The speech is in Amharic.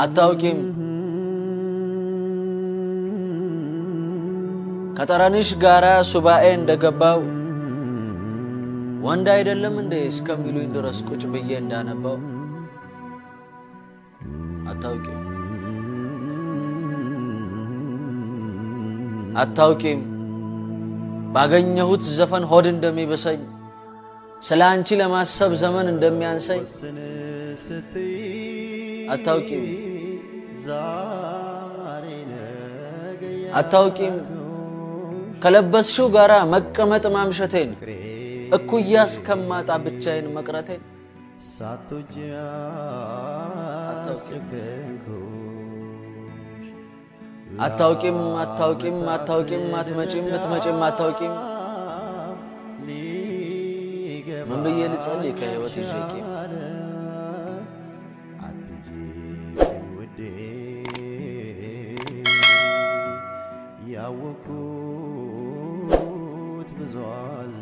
አታውቂም ከጠራንሽ ጋራ ሱባኤ እንደገባው ወንድ አይደለም እንደ እስከሚሉኝ ድረስ ቁጭ ብዬ እንዳነባው አታውቂም ባገኘሁት ዘፈን ሆድ እንደሚበሰኝ ስላንቺ ለማሰብ ዘመን እንደሚያንሰኝ አታውቂም ከለበስሽው ጋራ መቀመጥ ማምሸቴን እኩያስ ከማጣ ብቻዬን መቅረቴን አታውቂም አትመጪም ብትመጪም አታውቂም ምን ብዬ ልጸልይ ከህይወት ይዤቂ ያወኩት ብዙ አለ